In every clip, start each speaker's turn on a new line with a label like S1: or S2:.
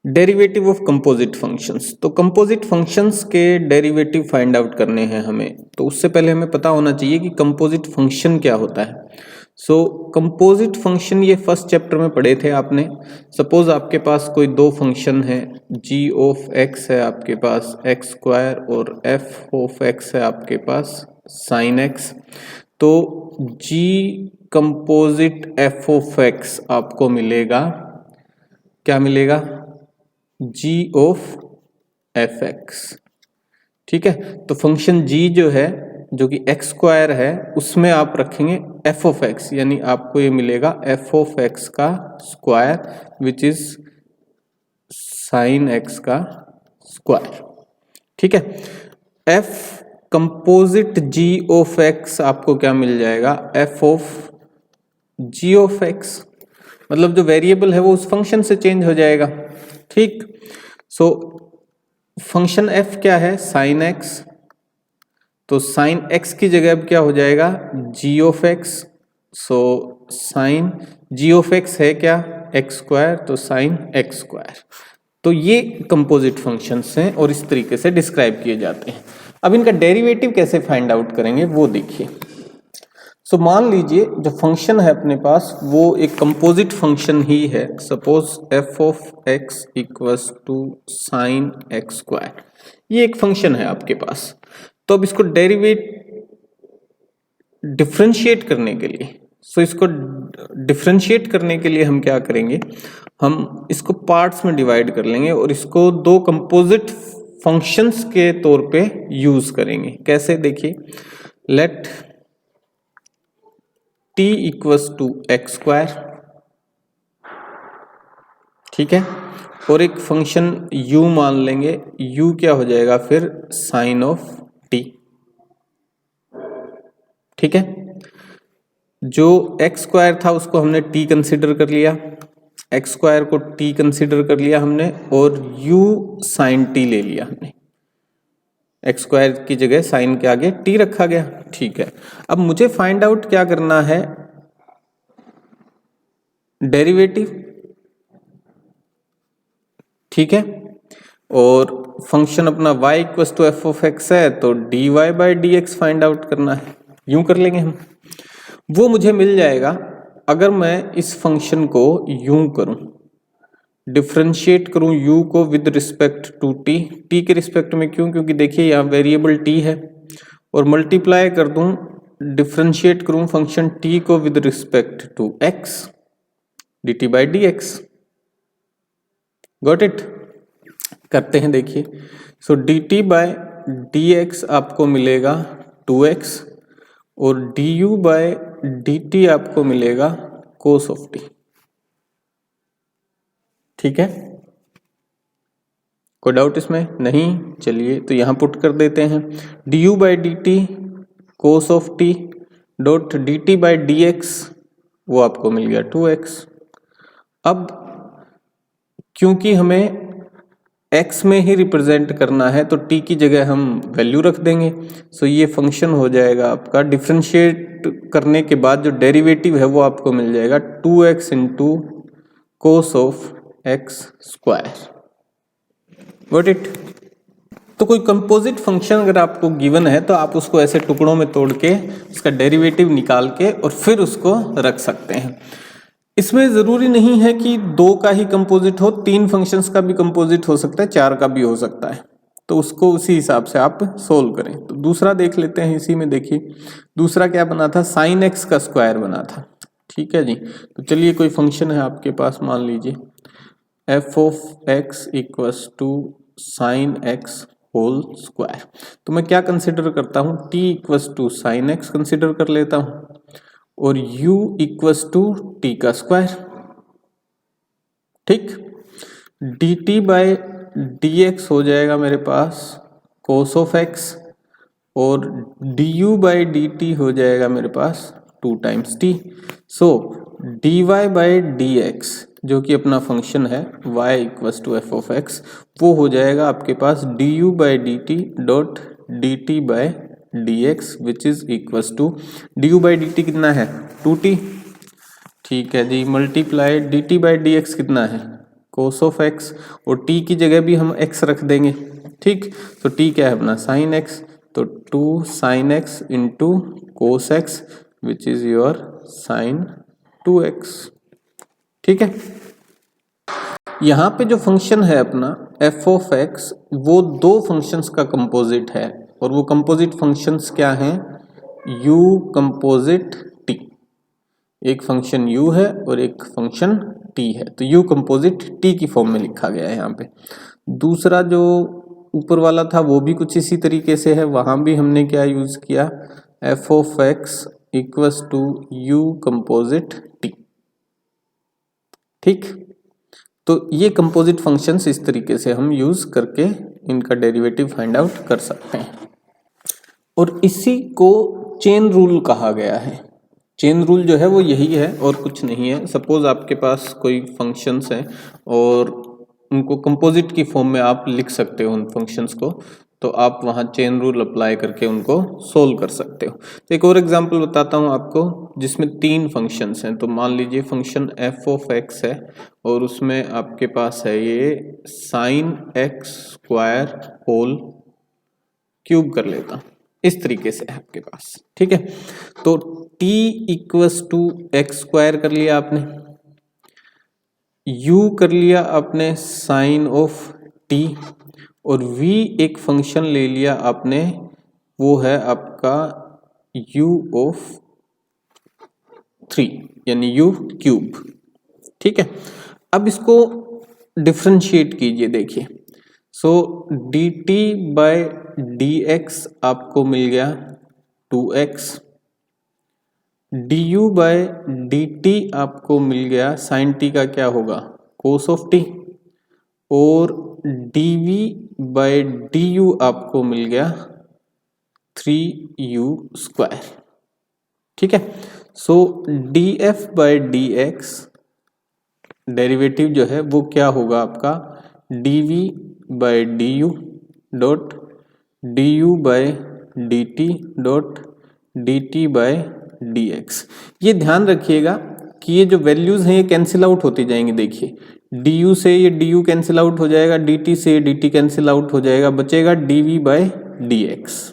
S1: Derivative of composite functions. तो composite functions के derivative find out करने हैं हमें, तो उससे पहले हमें पता होना चाहिए कि कंपोजिट फंक्शन क्या होता है। सो कंपोजिट फंक्शन ये फर्स्ट चैप्टर में पढ़े थे आपने। सपोज आपके पास कोई दो फंक्शन है, जी ऑफ एक्स है आपके पास एक्स स्क्वायर और एफ ऑफ एक्स है आपके पास साइन एक्स। तो जी कंपोजिट एफ ऑफ एक्स आपको मिलेगा, क्या मिलेगा, g ऑफ एफ एक्स। ठीक है, तो फंक्शन g जो है, जो कि एक्स स्क्वायर है, उसमें आप रखेंगे f ऑफ एक्स, यानी आपको ये मिलेगा f ऑफ एक्स का square which is sine x का स्क्वायर। ठीक है, f composite g of x आपको क्या मिल जाएगा, f of g of x, मतलब जो वेरिएबल है वो उस फंक्शन से चेंज हो जाएगा। ठीक, सो फंक्शन f क्या है, साइन एक्स, तो साइन x की जगह अब क्या हो जाएगा, g of x। So sine g of x है क्या, एक्स स्क्वायर, तो साइन एक्स स्क्वायर। तो ये कंपोजिट फंक्शंस हैं और इस तरीके से डिस्क्राइब किए जाते हैं। अब इनका डेरिवेटिव कैसे फाइंड आउट करेंगे वो देखिए। सो मान लीजिए जो फंक्शन है अपने पास वो एक कंपोजिट फंक्शन ही है। Suppose F of X equals to sine X square, ये एक फंक्शन है आपके पास। तो अब इसको डिफरेंशिएट करने के लिए, इसको डिफरेंशिएट करने के लिए हम क्या करेंगे, हम इसको पार्ट्स में डिवाइड कर लेंगे और इसको दो कंपोजिट फंक्शंस के तौर पे यूज करेंगे। कैसे, देखिए, let t equals to X square, ठीक है, और एक फंक्शन u मान लेंगे, u क्या हो जाएगा फिर साइन ऑफ t। ठीक है, जो एक्स स्क्वायर था उसको हमने t कंसिडर कर लिया, एक्स स्क्वायर को t कंसिडर कर लिया हमने, और u साइन t ले लिया हमने, एक्स स्क्वायर की जगह साइन के आगे t रखा गया। ठीक है, अब मुझे फाइंड आउट क्या करना है, डेरिवेटिव। ठीक है, और फंक्शन अपना y equals to F of X है, तो dy by D X find out करना है। यूं कर लेंगे हम, वो मुझे मिल जाएगा अगर मैं इस फंक्शन को यूं करूं, डिफरेंशिएट करूं u को विद रिस्पेक्ट टू t के रिस्पेक्ट में। क्यों, क्योंकि देखिए यहाँ वेरिएबल t है, और मल्टीप्लाई कर दूं, डिफरेंशिएट करूं फंक्शन t को with respect to x, dt by D X. Got it, करते हैं, देखिए। So dt by D X आपको मिलेगा 2x, और du बाय dt आपको मिलेगा cos ऑफ t। ठीक है, कोई डाउट इसमें नहीं, चलिए तो यहां पुट कर देते हैं, du by dt cos of t dot dt by D x, वो आपको मिल गया 2x। अब क्योंकि हमें x में ही रिप्रेजेंट करना है तो t की जगह हम वैल्यू रख देंगे। सो ये फंक्शन हो जाएगा आपका, डिफरेंशिएट करने के बाद जो डेरिवेटिव है वो आपको मिल जाएगा 2x into cos of x square. Got it. तो कोई कंपोजिट फंक्शन अगर आपको गिवन है तो आप उसको ऐसे टुकड़ों में तोड़ के उसका डेरिवेटिव निकाल के और फिर उसको रख सकते हैं। इसमें जरूरी नहीं है कि दो का ही कंपोजिट हो, तीन फंक्शंस का भी कंपोजिट हो सकता है, चार का भी हो सकता है, तो उसको उसी हिसाब से आप सोल्व करें। तो दूसरा देख लेते हैं, इसी में देखिए दूसरा क्या बना था, साइन एक्स का स्क्वायर बना था। ठीक है जी, तो चलिए कोई फंक्शन है आपके पास, मान लीजिए F of X equals to sine X whole square. तो मैं क्या कंसिडर करता हूँ, t equals to sine X consider कर लेता हूँ, और u इक्वल्स टू t का स्क्वायर। ठीक, dt बाय डी एक्स हो जाएगा मेरे पास cos ऑफ x, और du बाई डी टी हो जाएगा मेरे पास 2 times t। So dy by D X जो कि अपना फंक्शन है y equals to F of X, वो हो जाएगा आपके पास du by D T dot D T by D X which is equals to du by D T कितना है 2t। ठीक है जी, multiply dt by D X कितना है कोस ऑफ एक्स, और टी की जगह भी हम एक्स रख देंगे। ठीक, तो टी क्या है अपना साइन एक्स, तो 2 sine X into cos X which is your sine 2x। ठीक है, यहाँ पे जो फंक्शन है अपना एफ ऑफ एक्स वो दो फंक्शंस का कंपोजिट है, और वो कंपोजिट फंक्शंस क्या हैं, u कंपोजिट t। एक फंक्शन u है और एक फंक्शन t है, तो u कंपोजिट t की फॉर्म में लिखा गया है यहाँ पे। दूसरा जो ऊपर वाला था वो भी कुछ इसी तरीके से है, वहाँ भी हमने क्या यूज किया, F of X equals to u composite t। ठीक, तो ये कंपोजिट फंक्शंस इस तरीके से हम यूज करके इनका डेरिवेटिव फाइंड आउट कर सकते हैं, और इसी को चेन रूल कहा गया है। चेन रूल जो है वो यही है और कुछ नहीं है। सपोज आपके पास कोई फंक्शंस हैं और उनको कंपोजिट की फॉर्म में आप लिख सकते हो उन फंक्शंस को, तो आप वहाँ चेन रूल अप्लाई करके उनको सोल्व कर सकते हो। तो एक और एग्जांपल बताता हूँ आपको जिसमें 3 फंक्शंस हैं। तो मान लीजिए फंक्शन एफ ऑफ एक्स है और उसमें आपके पास है ये sine X square whole cube कर लेता हूँ, इस तरीके से है आपके पास। ठीक है, तो t equals to X square कर लिया आपने, u कर लिया आपने साइन ऑफ t, और v एक फंक्शन ले लिया आपने, वो है आपका u ऑफ 3 यानी u क्यूब। ठीक है, अब इसको डिफरेंशिएट कीजिए। देखिए, सो dt बाय dx आपको मिल गया 2x, du बाय dt आपको मिल गया साइन t का क्या होगा कोस ऑफ t, और dv बाय du आपको मिल गया 3u स्क्वायर। ठीक है, so df by dx derivative जो है वो क्या होगा आपका dv by du dot du by dt dot dt by dx। ये ध्यान रखिएगा कि ये जो वैल्यूज हैं ये कैंसिल आउट होती जाएंगी। देखिए, du से ये du कैंसिल आउट हो जाएगा, dt से ये dt कैंसिल आउट हो जाएगा, बचेगा dv बाय dx।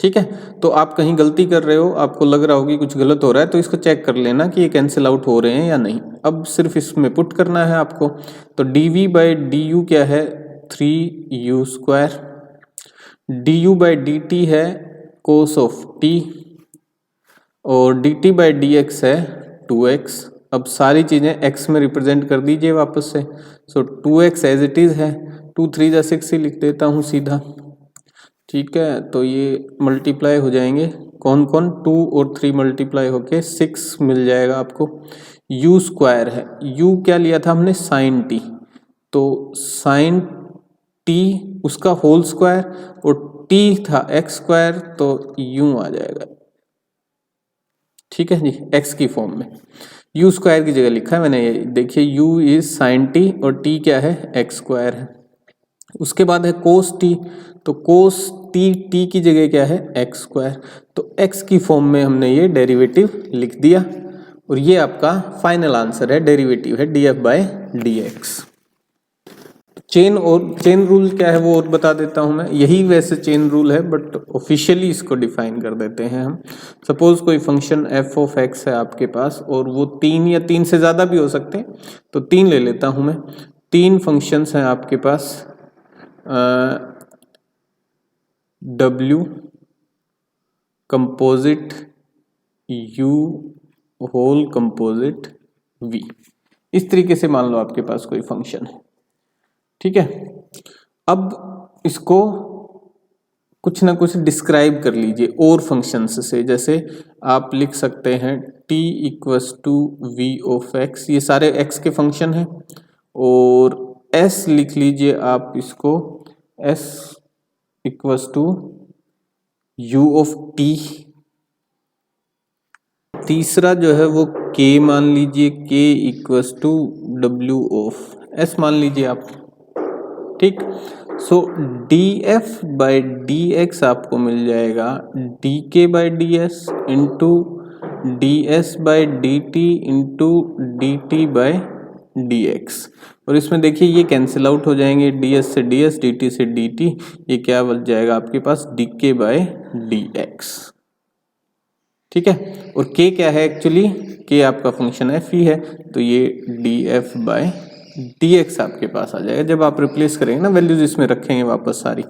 S1: ठीक है, तो आप कहीं गलती कर रहे हो, आपको लग रहा हो कि कुछ गलत हो रहा है, तो इसको चेक कर लेना कि ये कैंसिल आउट हो रहे हैं या नहीं। अब सिर्फ इसमें पुट करना है आपको, तो dv बाय du क्या है 3u square, du by dt है कोस ऑफ t, और dt बाय dx है 2x। अब सारी चीज़ें x में रिप्रेजेंट कर दीजिए वापस से, सो 2x एज इट इज़ है, 2 3 जा 6 ही लिख देता हूँ सीधा। ठीक है, तो ये मल्टीप्लाई हो जाएंगे, कौन कौन 2 और 3 मल्टीप्लाई होके 6 मिल जाएगा आपको। u स्क्वायर है, u क्या लिया था हमने साइन t, तो साइन t उसका होल स्क्वायर, और t था x स्क्वायर, तो u आ जाएगा। ठीक है जी, x की फॉर्म में u स्क्वायर की जगह लिखा है मैंने, ये देखिए u इज साइन t और t क्या है x स्क्वायर है। उसके बाद है कोस t, तो कोस t की जगह क्या है x स्क्वायर, तो x की फॉर्म में हमने ये डेरिवेटिव लिख दिया, और ये आपका फाइनल आंसर है, डेरिवेटिव है df by dx। Chain rule क्या है वो और बता देता हूं मैं, यही वैसे चेन रूल है बट ऑफिशियली इसको डिफाइन कर देते हैं हम। सपोज कोई फंक्शन एफ ऑफ एक्स है आपके पास, और वो 3 या 3 से ज़्यादा भी हो सकते हैं, तो 3 ले लेता हूं मैं। 3 फंक्शंस हैं आपके पास, w composite u whole composite v, इस तरीके से मान लो आपके पास कोई फंक्शन है। ठीक है, अब इसको कुछ ना कुछ डिस्क्राइब कर लीजिए और फंक्शंस से, जैसे आप लिख सकते हैं t equals to v of x, ये सारे x के फंक्शन हैं, और s लिख लीजिए आप इसको s equals to u of t। तीसरा जो है वो k मान लीजिए, k equals to w of s मान लीजिए आप। ठीक, सो df बाय dx आपको मिल जाएगा dk by ds into ds by dt into dt by dx। और इसमें देखिए ये कैंसिल आउट हो जाएंगे, ds से ds, dt से dt, ये क्या बच जाएगा आपके पास dk बाय dx। ठीक है, और k क्या है एक्चुअली, k आपका फंक्शन f ही है, तो ये df बाय dx आपके पास आ जाएगा जब आप रिप्लेस करेंगे ना वैल्यूज इसमें रखेंगे वापस सारी।